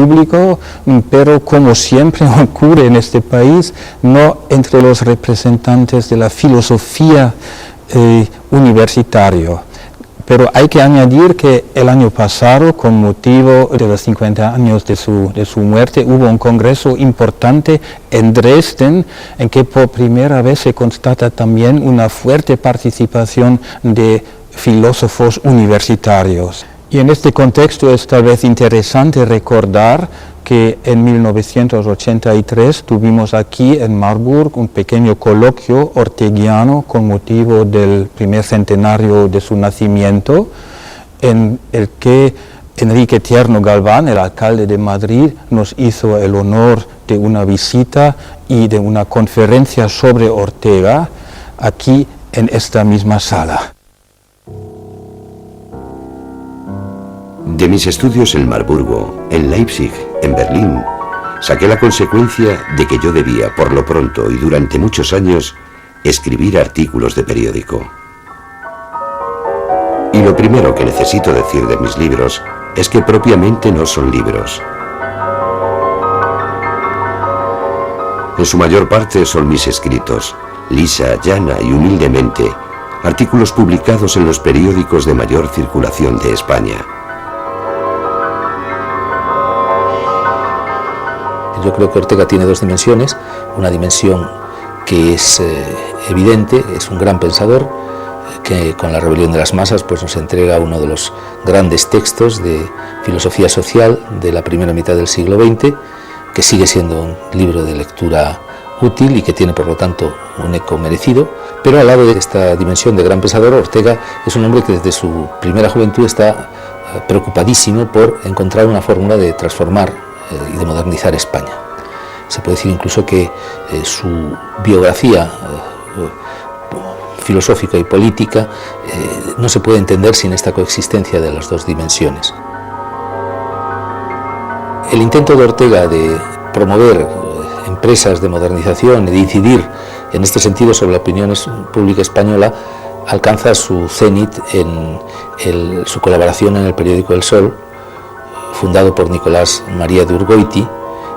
público, pero como siempre ocurre en este país, no entre los representantes de la filosofía universitaria. Pero hay que añadir que el año pasado, con motivo de los 50 años de su muerte, hubo un congreso importante en Dresden, en que por primera vez se constata también una fuerte participación de filósofos universitarios. Y en este contexto es tal vez interesante recordar que en 1983 tuvimos aquí en Marburg un pequeño coloquio orteguiano con motivo del primer centenario de su nacimiento, en el que Enrique Tierno Galván, el alcalde de Madrid, nos hizo el honor de una visita y de una conferencia sobre Ortega aquí en esta misma sala. De mis estudios en Marburgo, en Leipzig, en Berlín, saqué la consecuencia de que yo debía, por lo pronto y durante muchos años, escribir artículos de periódico. Y lo primero que necesito decir de mis libros es que propiamente no son libros. En su mayor parte son mis escritos, lisa, llana y humildemente, artículos publicados en los periódicos de mayor circulación de España. Yo creo que Ortega tiene dos dimensiones, una dimensión que es evidente, es un gran pensador, que con la rebelión de las masas pues nos entrega uno de los grandes textos de filosofía social de la primera mitad del siglo XX, que sigue siendo un libro de lectura útil y que tiene por lo tanto un eco merecido, pero al lado de esta dimensión de gran pensador, Ortega es un hombre que desde su primera juventud está preocupadísimo por encontrar una fórmula de transformar y de modernizar España. Se puede decir incluso que su biografía filosófica y política no se puede entender sin esta coexistencia de las dos dimensiones. El intento de Ortega de promover empresas de modernización y de incidir en este sentido sobre la opinión pública española alcanza su cenit en su colaboración en el periódico El Sol, fundado por Nicolás María de Urgoiti,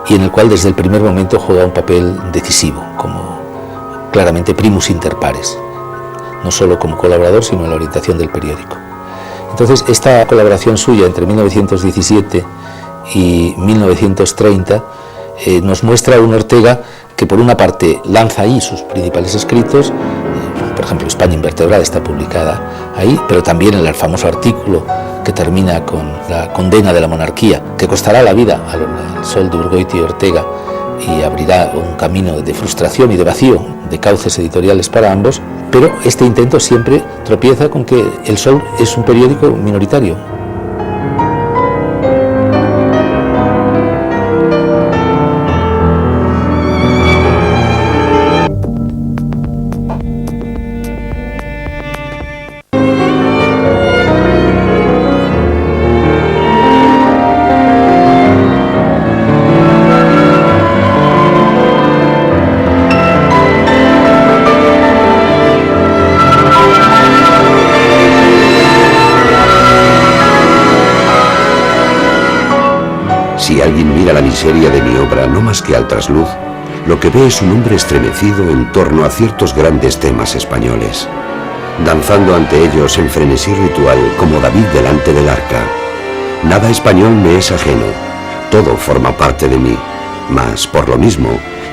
y en el cual desde el primer momento juega un papel decisivo, como claramente primus inter pares, no solo como colaborador, sino en la orientación del periódico. Entonces, esta colaboración suya entre 1917 y 1930 nos muestra un Ortega que por una parte lanza ahí sus principales escritos, por ejemplo, España invertebrada está publicada ahí, pero también el famoso artículo que termina con la condena de la monarquía, que costará la vida al Sol de Urgoiti y Ortega y abrirá un camino de frustración y de vacío de cauces editoriales para ambos, pero este intento siempre tropieza con que El Sol es un periódico minoritario. Si alguien mira la miseria de mi obra no más que al trasluz, lo que ve es un hombre estremecido en torno a ciertos grandes temas españoles, danzando ante ellos en frenesí ritual como David delante del arca. Nada español me es ajeno, todo forma parte de mí, mas por lo mismo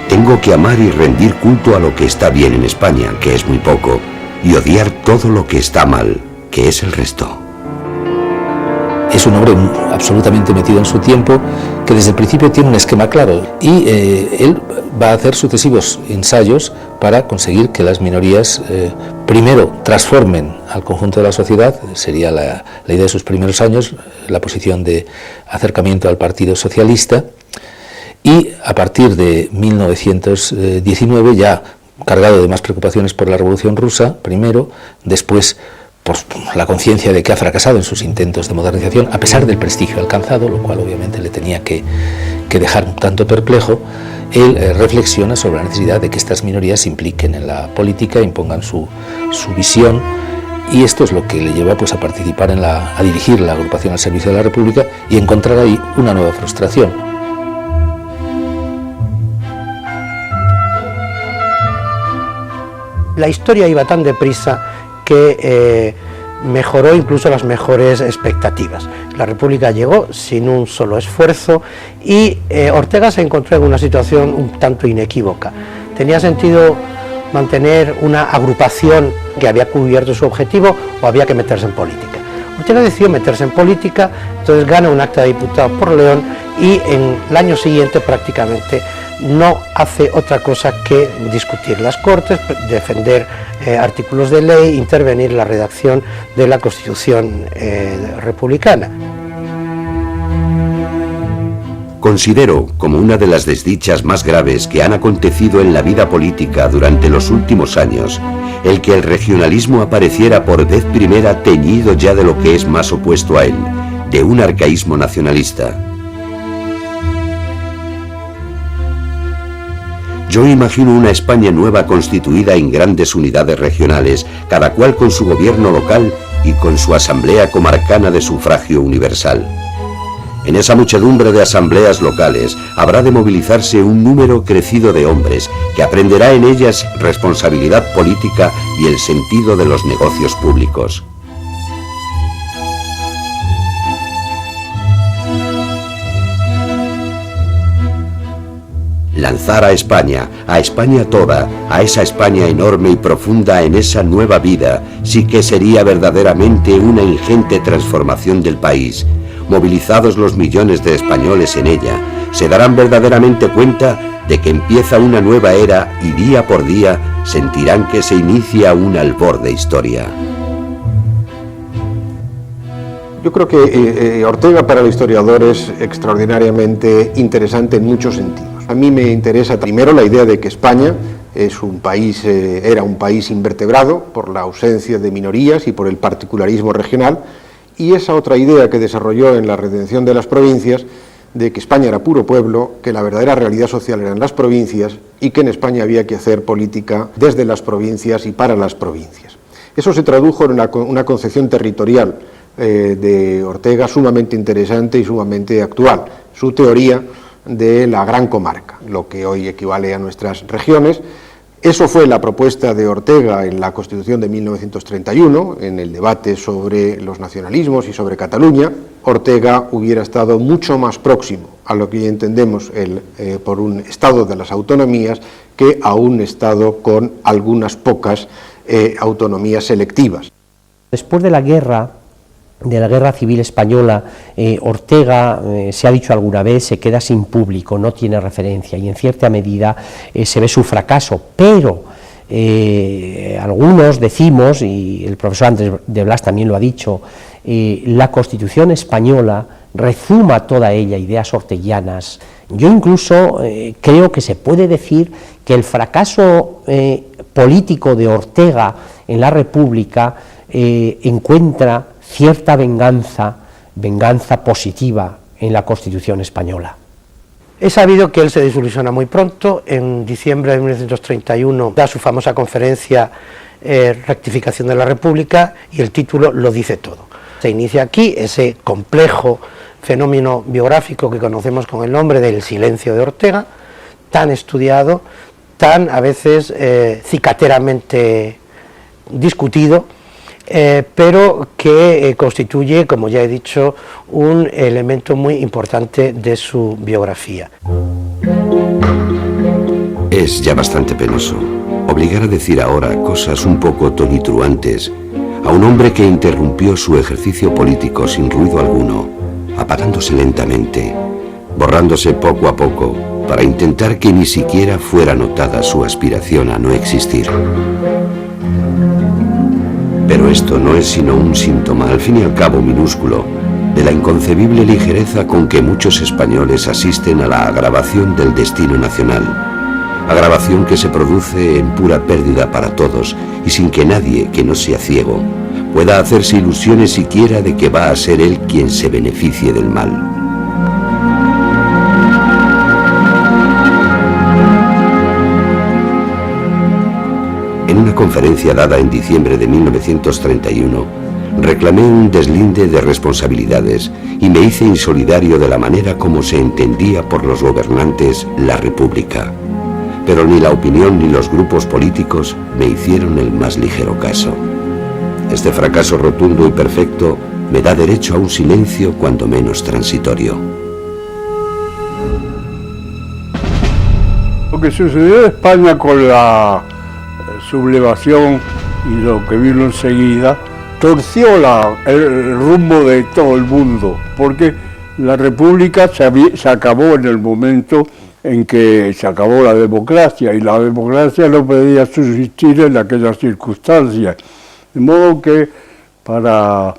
tengo que amar y rendir culto a lo que está bien en España, que es muy poco, y odiar todo lo que está mal, que es el resto. Es un hombre absolutamente metido en su tiempo, que desde el principio tiene un esquema claro y él va a hacer sucesivos ensayos para conseguir que las minorías primero transformen al conjunto de la sociedad. Sería la idea de sus primeros años, la posición de acercamiento al Partido Socialista, y a partir de 1919, ya cargado de más preocupaciones por la Revolución Rusa, primero, después por la conciencia de que ha fracasado en sus intentos de modernización, a pesar del prestigio alcanzado, lo cual obviamente le tenía que dejar un tanto perplejo, él reflexiona sobre la necesidad de que estas minorías se impliquen en la política, impongan su visión y esto es lo que le lleva pues, a participar a dirigir la agrupación al servicio de la República y encontrar ahí una nueva frustración. La historia iba tan deprisa que mejoró incluso las mejores expectativas. La República llegó sin un solo esfuerzo y Ortega se encontró en una situación un tanto inequívoca. Tenía sentido mantener una agrupación que había cubierto su objetivo o había que meterse en política. Ortega decidió meterse en política, entonces gana un acta de diputado por León y en el año siguiente prácticamente no hace otra cosa que discutir las Cortes, defender artículos de ley, intervenir en la redacción de la Constitución republicana. Considero como una de las desdichas más graves que han acontecido en la vida política durante los últimos años el que el regionalismo apareciera por vez primera teñido ya de lo que es más opuesto a él, de un arcaísmo nacionalista. Yo imagino una España nueva constituida en grandes unidades regionales, cada cual con su gobierno local y con su asamblea comarcana de sufragio universal. En esa muchedumbre de asambleas locales habrá de movilizarse un número crecido de hombres que aprenderá en ellas responsabilidad política y el sentido de los negocios públicos. Lanzar a España toda, a esa España enorme y profunda en esa nueva vida, sí que sería verdaderamente una ingente transformación del país. Movilizados los millones de españoles en ella, se darán verdaderamente cuenta de que empieza una nueva era y día por día sentirán que se inicia un albor de historia. Yo creo que Ortega para el historiador es extraordinariamente interesante en muchos sentidos. A mí me interesa primero la idea de que España es un país, era un país invertebrado por la ausencia de minorías y por el particularismo regional, y esa otra idea que desarrolló en la redención de las provincias, de que España era puro pueblo, que la verdadera realidad social eran las provincias y que en España había que hacer política desde las provincias y para las provincias. Eso se tradujo en una concepción territorial de Ortega sumamente interesante y sumamente actual, su teoría de la gran comarca, lo que hoy equivale a nuestras regiones. Eso fue la propuesta de Ortega en la Constitución de 1931, en el debate sobre los nacionalismos y sobre Cataluña. Ortega hubiera estado mucho más próximo a lo que entendemos por un Estado de las autonomías que a un Estado con algunas pocas autonomías selectivas. Después de la guerra civil española, Ortega, se ha dicho alguna vez, se queda sin público, no tiene referencia y en cierta medida se ve su fracaso, pero algunos decimos, y el profesor Andrés de Blas también lo ha dicho, la Constitución española rezuma toda ella ideas orteguianas. Yo incluso creo que se puede decir que el fracaso político de Ortega en la República encuentra cierta venganza positiva en la Constitución española. He sabido que él se desilusiona muy pronto. En diciembre de 1931 da su famosa conferencia Rectificación de la República y el título lo dice todo. Se inicia aquí ese complejo fenómeno biográfico que conocemos con el nombre del silencio de Ortega, tan estudiado, tan a veces cicateramente discutido, pero que constituye, como ya he dicho, un elemento muy importante de su biografía. Es ya bastante penoso obligar a decir ahora cosas un poco tonitruantes a un hombre que interrumpió su ejercicio político sin ruido alguno, apagándose lentamente, borrándose poco a poco, para intentar que ni siquiera fuera notada su aspiración a no existir. Pero esto no es sino un síntoma, al fin y al cabo minúsculo, de la inconcebible ligereza con que muchos españoles asisten a la agravación del destino nacional. Agravación que se produce en pura pérdida para todos y sin que nadie, que no sea ciego, pueda hacerse ilusiones siquiera de que va a ser él quien se beneficie del mal. En una conferencia dada en diciembre de 1931, reclamé un deslinde de responsabilidades y me hice insolidario de la manera como se entendía por los gobernantes la República. Pero ni la opinión ni los grupos políticos me hicieron el más ligero caso. Este fracaso rotundo y perfecto me da derecho a un silencio cuando menos transitorio. Lo que sucedió en España con la sublevación y lo que vino enseguida torció el rumbo de todo el mundo, porque la República se acabó en el momento en que se acabó la democracia, y la democracia no podía subsistir en aquellas circunstancias. De modo que para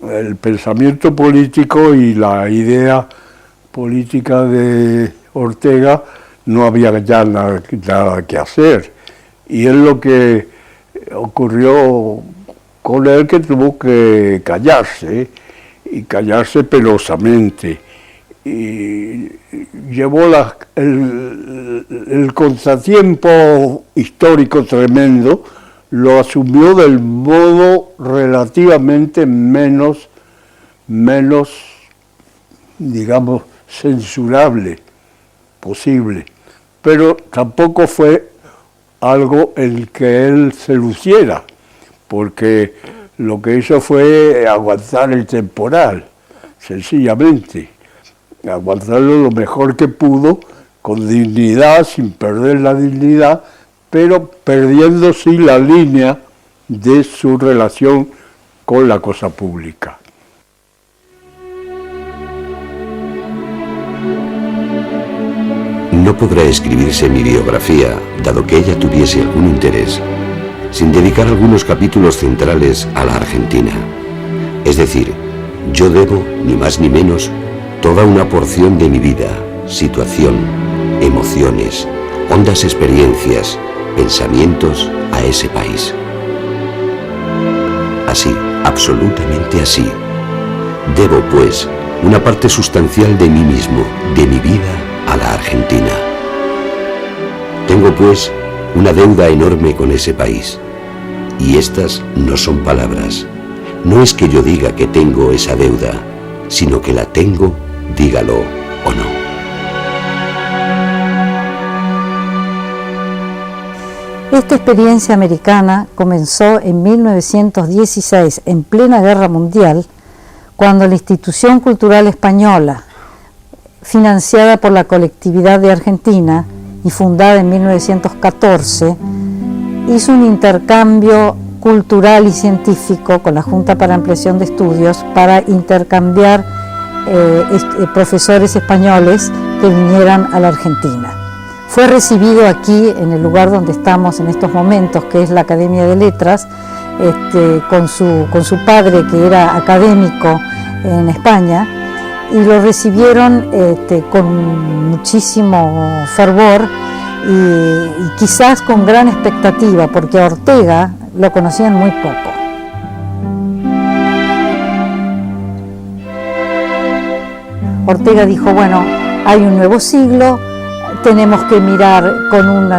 el pensamiento político y la idea política de Ortega no había ya nada que hacer. Y es lo que ocurrió con él, que tuvo que callarse, y callarse pelosamente. Y llevó el contratiempo histórico tremendo, lo asumió del modo relativamente menos, digamos, censurable posible, pero tampoco fue algo en que él se luciera, porque lo que hizo fue aguantar el temporal, sencillamente, aguantarlo lo mejor que pudo, con dignidad, sin perder la dignidad, pero perdiendo sí la línea de su relación con la cosa pública. No podrá escribirse mi biografía, dado que ella tuviese algún interés, sin dedicar algunos capítulos centrales a la Argentina. Es decir, yo debo, ni más ni menos, toda una porción de mi vida, situación, emociones, hondas experiencias, pensamientos a ese país. Así, absolutamente así. Debo, pues, una parte sustancial de mí mismo, de mi vida, a la Argentina. Tengo, pues, una deuda enorme con ese país. Y estas no son palabras. No es que yo diga que tengo esa deuda, sino que la tengo, dígalo o no. Esta experiencia americana comenzó en 1916, en plena Guerra Mundial, cuando la Institución Cultural Española, financiada por la colectividad de Argentina y fundada en 1914, hizo un intercambio cultural y científico con la Junta para Ampliación de Estudios para intercambiar profesores españoles que vinieran a la Argentina. Fue recibido aquí, en el lugar donde estamos en estos momentos, que es la Academia de Letras, con su padre, que era académico en España, y lo recibieron con muchísimo fervor y quizás con gran expectativa, porque a Ortega lo conocían muy poco. Ortega dijo, bueno, hay un nuevo siglo, tenemos que mirar con un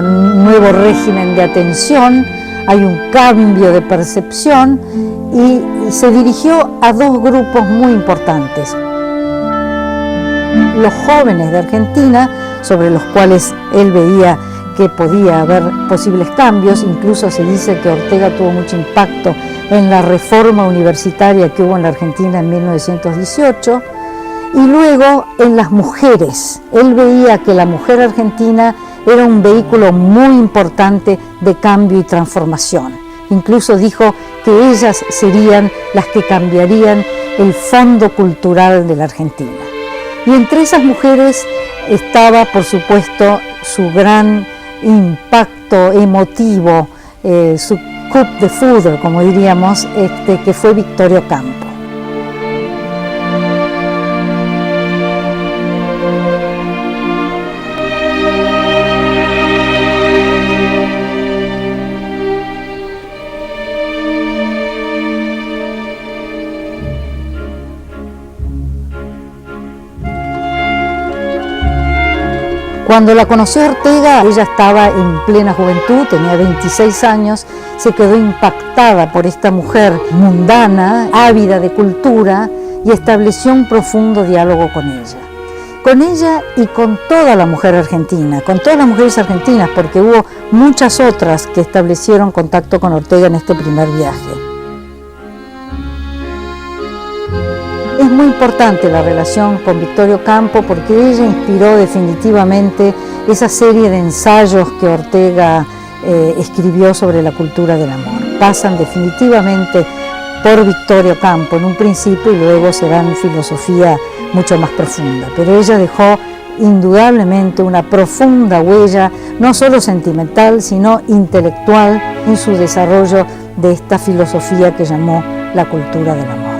nuevo régimen de atención, hay un cambio de percepción, y se dirigió a dos grupos muy importantes. Los jóvenes de Argentina, sobre los cuales él veía que podía haber posibles cambios, incluso se dice que Ortega tuvo mucho impacto en la reforma universitaria que hubo en la Argentina en 1918, y luego en las mujeres. Él veía que la mujer argentina era un vehículo muy importante de cambio y transformación. Incluso dijo que ellas serían las que cambiarían el fondo cultural de la Argentina. Y entre esas mujeres estaba, por supuesto, su gran impacto emotivo, su coup de foudre, como diríamos, que fue Victoria Ocampo. Cuando la conoció Ortega, ella estaba en plena juventud, tenía 26 años, se quedó impactada por esta mujer mundana, ávida de cultura, y estableció un profundo diálogo con ella. Con ella y con toda la mujer argentina, con todas las mujeres argentinas, porque hubo muchas otras que establecieron contacto con Ortega en este primer viaje. Es muy importante la relación con Victorio Campo porque ella inspiró definitivamente esa serie de ensayos que Ortega escribió sobre la cultura del amor. Pasan definitivamente por Victorio Campo en un principio y luego se dan filosofía mucho más profunda. Pero ella dejó indudablemente una profunda huella, no solo sentimental, sino intelectual en su desarrollo de esta filosofía que llamó la cultura del amor.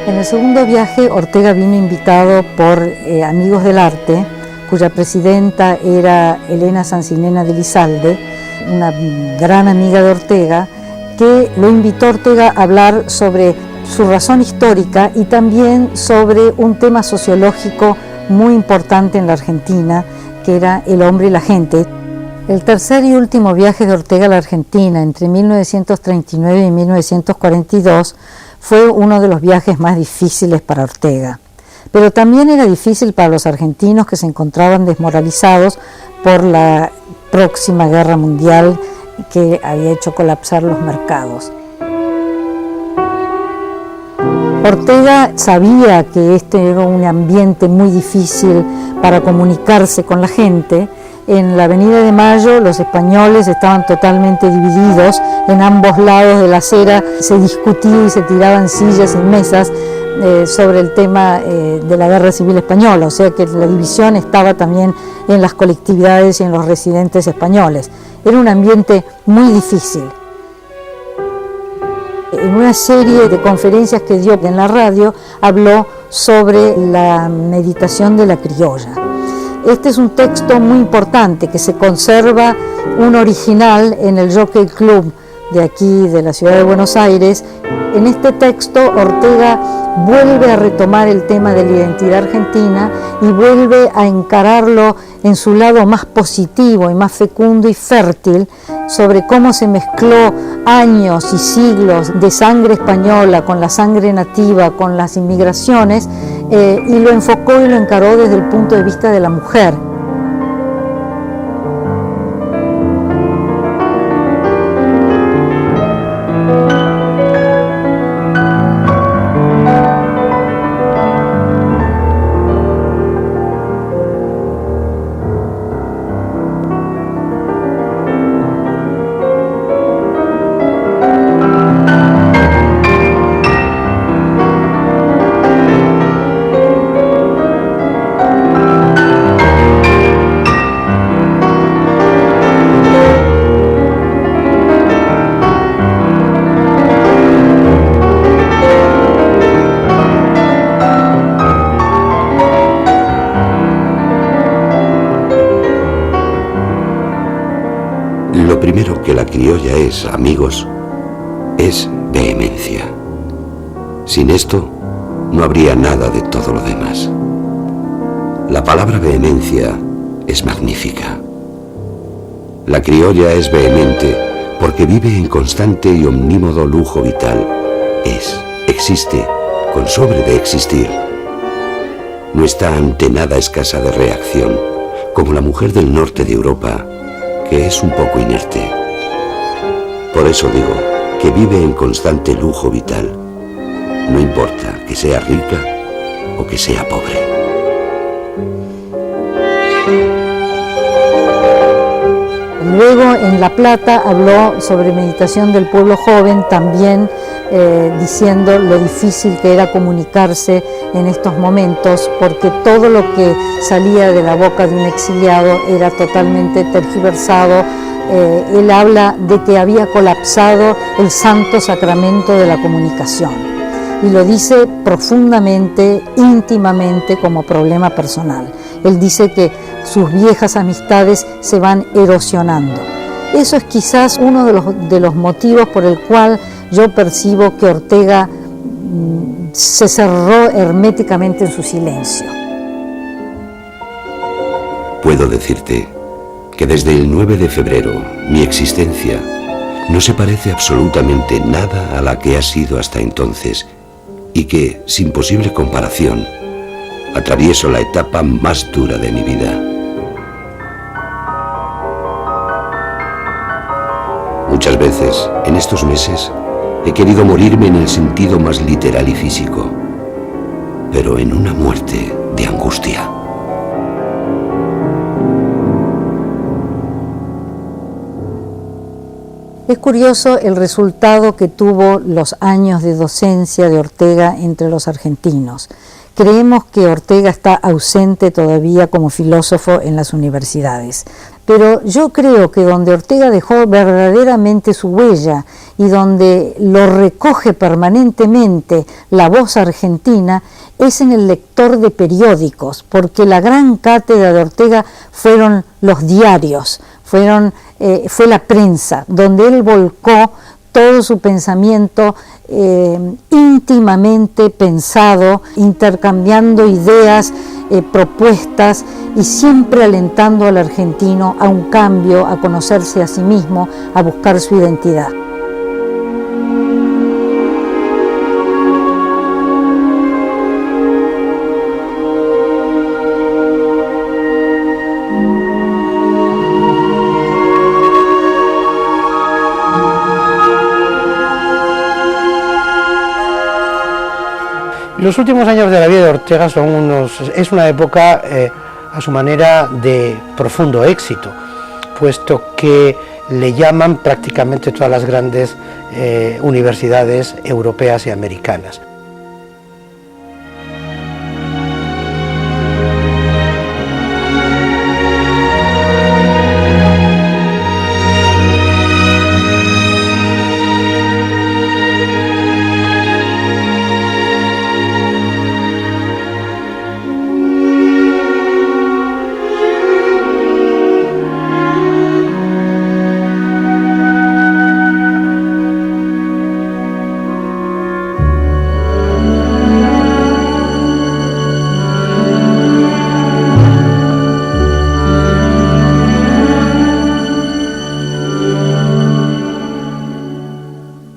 En el segundo viaje, Ortega vino invitado por Amigos del Arte, cuya presidenta era Elena Sancinena de Lizalde, una gran amiga de Ortega, que lo invitó a Ortega a hablar sobre su razón histórica y también sobre un tema sociológico muy importante en la Argentina, que era el hombre y la gente. El tercer y último viaje de Ortega a la Argentina, entre 1939 y 1942, fue uno de los viajes más difíciles para Ortega. Pero también era difícil para los argentinos que se encontraban desmoralizados por la próxima guerra mundial que había hecho colapsar los mercados. Ortega sabía que este era un ambiente muy difícil para comunicarse con la gente. En la Avenida de Mayo los españoles estaban totalmente divididos, en ambos lados de la acera se discutía y se tiraban sillas y mesas sobre el tema de la Guerra Civil Española, o sea que la división estaba también en las colectividades y en los residentes españoles. Era un ambiente muy difícil. En una serie de conferencias que dio en la radio, habló sobre la meditación de la criolla. Este es un texto muy importante que se conserva un original en el Jockey Club de aquí, de la ciudad de Buenos Aires. En este texto Ortega vuelve a retomar el tema de la identidad argentina y vuelve a encararlo en su lado más positivo y más fecundo y fértil, sobre cómo se mezcló años y siglos de sangre española con la sangre nativa, con las inmigraciones, y lo enfocó y lo encaró desde el punto de vista de la mujer. Lo primero que la criolla es, amigos, es vehemencia. Sin esto, no habría nada de todo lo demás. La palabra vehemencia es magnífica. La criolla es vehemente porque vive en constante y omnímodo lujo vital. Existe, con sobre de existir. No está ante nada escasa de reacción, como la mujer del norte de Europa, que es un poco inerte. Por eso digo que vive en constante lujo vital. No importa que sea rica o que sea pobre. Luego en La Plata habló sobre meditación del pueblo joven, también diciendo lo difícil que era comunicarse en estos momentos, porque todo lo que salía de la boca de un exiliado era totalmente tergiversado. Él habla de que había colapsado el santo sacramento de la comunicación y lo dice profundamente, íntimamente, como problema personal. Él dice que sus viejas amistades se van erosionando. Eso es quizás uno de los motivos por el cual yo percibo que Ortega se cerró herméticamente en su silencio. Puedo decirte que desde el 9 de febrero mi existencia no se parece absolutamente nada a la que ha sido hasta entonces y que, sin posible comparación, atravieso la etapa más dura de mi vida. Muchas veces, en estos meses, he querido morirme en el sentido más literal y físico, pero en una muerte de angustia. Es curioso el resultado que tuvo los años de docencia de Ortega entre los argentinos. Creemos que Ortega está ausente todavía como filósofo en las universidades, pero yo creo que donde Ortega dejó verdaderamente su huella y donde lo recoge permanentemente la voz argentina es en el lector de periódicos, porque la gran cátedra de Ortega fueron los diarios, fue la prensa, donde él volcó todo su pensamiento íntimamente pensado, intercambiando ideas, propuestas y siempre alentando al argentino a un cambio, a conocerse a sí mismo, a buscar su identidad. Los últimos años de la vida de Ortega es una época a su manera de profundo éxito, puesto que le llaman prácticamente todas las grandes universidades europeas y americanas.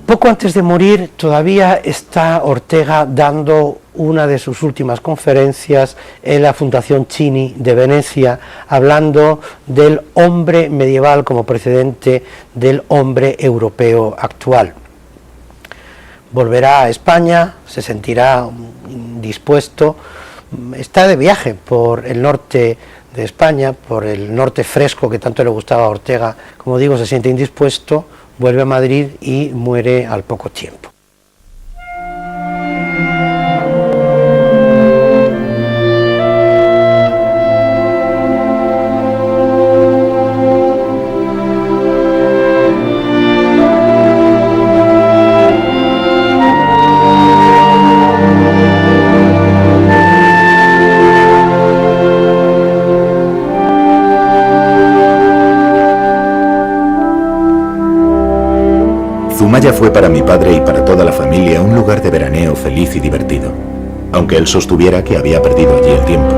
Poco antes de morir todavía está Ortega dando una de sus últimas conferencias en la Fundación Chini de Venecia, hablando del hombre medieval como precedente del hombre europeo actual. Volverá a España, se sentirá dispuesto, está de viaje por el norte de España, por el norte fresco que tanto le gustaba a Ortega, como digo, se siente indispuesto, vuelve a Madrid y muere al poco tiempo. Zumaya fue para mi padre y para toda la familia un lugar de veraneo feliz y divertido, aunque él sostuviera que había perdido allí el tiempo.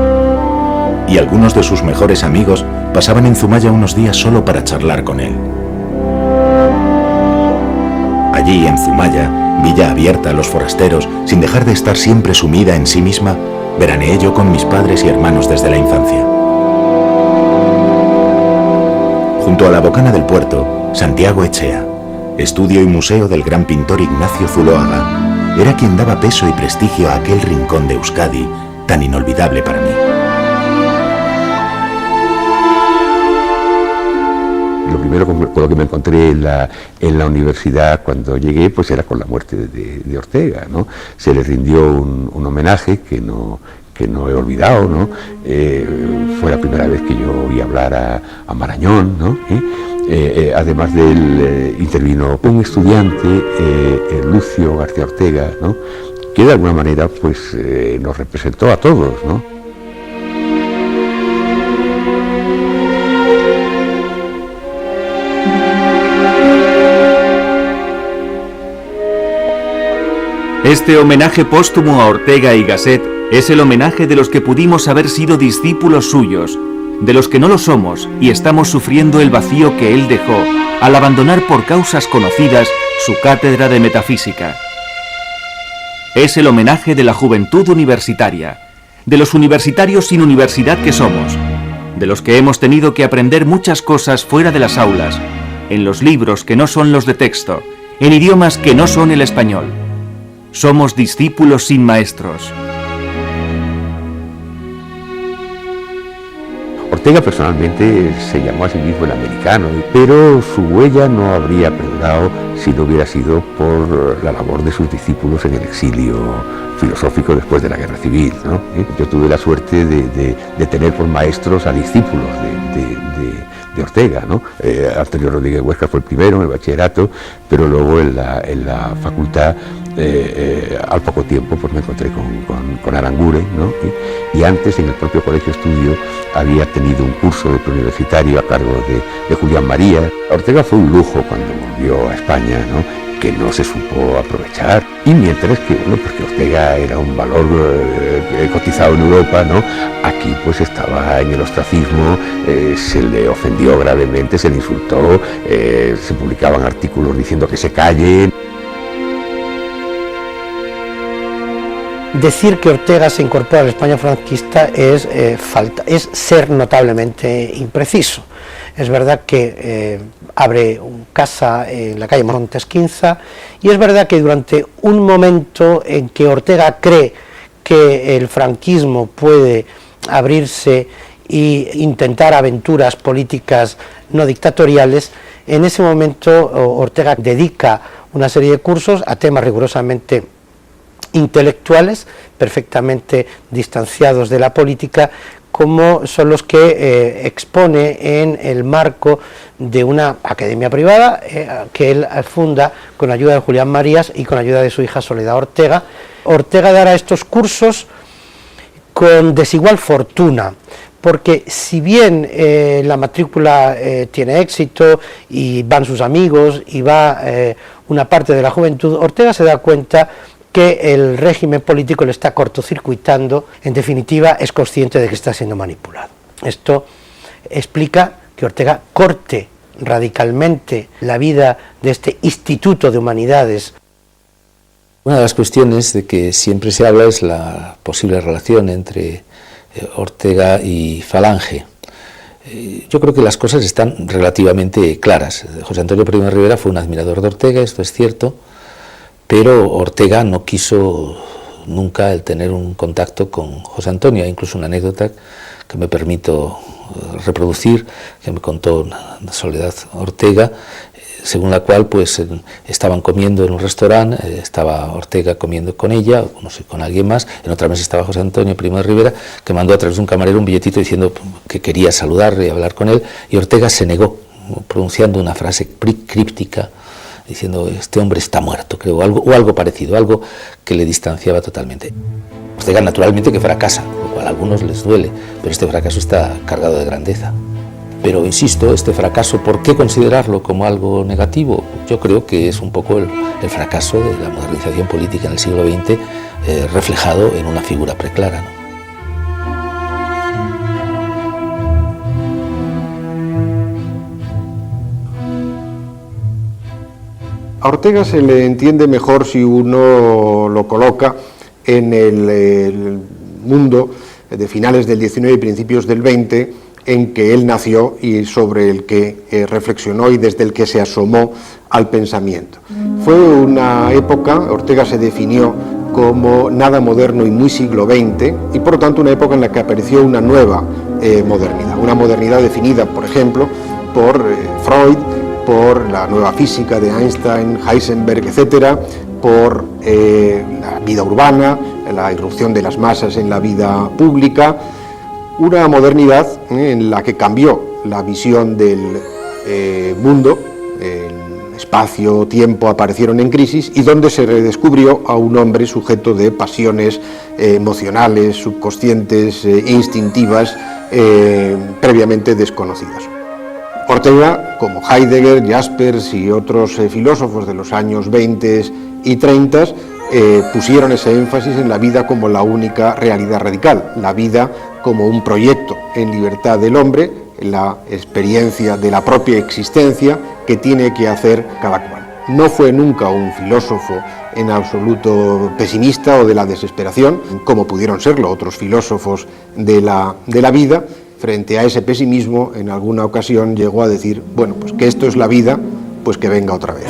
Y algunos de sus mejores amigos pasaban en Zumaya unos días solo para charlar con él. Allí, en Zumaya, villa abierta a los forasteros, sin dejar de estar siempre sumida en sí misma, veraneé yo con mis padres y hermanos desde la infancia. Junto a la bocana del puerto, Santiago Echea, estudio y museo del gran pintor Ignacio Zuloaga, era quien daba peso y prestigio a aquel rincón de Euskadi tan inolvidable para mí. Lo primero con lo que me encontré en la universidad cuando llegué, pues era con la muerte de Ortega, ¿no? Se le rindió un homenaje que no he olvidado, ¿no? Fue la primera vez que yo oí hablar a Marañón, ¿no? Además de él intervino un estudiante, Lucio García Ortega, ¿no? Que de alguna manera pues nos representó a todos, ¿no? Este homenaje póstumo a Ortega y Gasset es el homenaje de los que pudimos haber sido discípulos suyos, de los que no lo somos y estamos sufriendo el vacío que él dejó al abandonar por causas conocidas su cátedra de metafísica. Es el homenaje de la juventud universitaria, de los universitarios sin universidad que somos, de los que hemos tenido que aprender muchas cosas fuera de las aulas, en los libros que no son los de texto, en idiomas que no son el español. Somos discípulos sin maestros. Ortega personalmente se llamó a sí mismo el americano, pero su huella no habría perdurado si no hubiera sido por la labor de sus discípulos en el exilio filosófico después de la Guerra Civil, ¿no? Yo tuve la suerte de tener por maestros a discípulos de Ortega, ¿no? Antonio Rodríguez Huesca fue el primero en el bachillerato, pero luego en la facultad, al poco tiempo, pues me encontré con Aranguren, ¿no? Y antes en el propio Colegio Estudio había tenido un curso de preuniversitario a cargo de Julián María. Ortega fue un lujo cuando volvió a España, ¿no? Que no se supo aprovechar, y mientras que, bueno, porque Ortega era un valor cotizado en Europa, ¿no? Aquí pues estaba en el ostracismo, se le ofendió gravemente, se le insultó, se publicaban artículos diciendo que se calle. Decir que Ortega se incorpora a la España franquista es ser notablemente impreciso. Es verdad que abre casa en la calle Montes 15, y es verdad que durante un momento en que Ortega cree que el franquismo puede abrirse e intentar aventuras políticas no dictatoriales, en ese momento Ortega dedica una serie de cursos a temas rigurosamente intelectuales, perfectamente distanciados de la política, como son los que expone en el marco de una academia privada que él funda con ayuda de Julián Marías y con ayuda de su hija Soledad Ortega. Ortega dará estos cursos con desigual fortuna, porque si bien la matrícula tiene éxito y van sus amigos y va una parte de la juventud, Ortega se da cuenta que el régimen político le está cortocircuitando. En definitiva, es consciente de que está siendo manipulado. Esto explica que Ortega corte radicalmente la vida de este Instituto de Humanidades. Una de las cuestiones de que siempre se habla es la posible relación entre Ortega y Falange. Yo creo que las cosas están relativamente claras. José Antonio Primo de Rivera fue un admirador de Ortega, esto es cierto, pero Ortega no quiso nunca el tener un contacto con José Antonio. Hay incluso una anécdota que me permito reproducir, que me contó Soledad Ortega, según la cual pues estaban comiendo en un restaurante, estaba Ortega comiendo con ella, o no sé, con alguien más, en otra mesa estaba José Antonio Primo de Rivera, que mandó a través de un camarero un billetito diciendo que quería saludarle y hablar con él, y Ortega se negó, pronunciando una frase críptica, diciendo este hombre está muerto, creo, o algo parecido, algo que le distanciaba totalmente. Ortega naturalmente que fracasa, lo cual a algunos les duele, pero este fracaso está cargado de grandeza. Pero insisto, este fracaso, ¿por qué considerarlo como algo negativo? Yo creo que es un poco el fracaso de la modernización política en el siglo XX, reflejado en una figura preclara, ¿no? A Ortega se le entiende mejor si uno lo coloca en el mundo de finales del XIX y principios del XX, en que él nació y sobre el que reflexionó y desde el que se asomó al pensamiento. Fue una época, Ortega se definió como nada moderno y muy siglo XX, y por lo tanto una época en la que apareció una nueva modernidad, una modernidad definida, por ejemplo, por Freud, por la nueva física de Einstein, Heisenberg, etcétera, por la vida urbana, la irrupción de las masas en la vida pública, una modernidad en la que cambió la visión del mundo, el espacio, tiempo aparecieron en crisis, y donde se redescubrió a un hombre sujeto de pasiones emocionales, subconscientes e instintivas previamente desconocidas. Ortega, como Heidegger, Jaspers y otros filósofos de los años 20 y 30, pusieron ese énfasis en la vida como la única realidad radical, la vida como un proyecto en libertad del hombre, la experiencia de la propia existencia que tiene que hacer cada cual. No fue nunca un filósofo en absoluto pesimista o de la desesperación, como pudieron serlo otros filósofos de la vida. Frente a ese pesimismo, en alguna ocasión llegó a decir, bueno, pues que esto es la vida, pues que venga otra vez.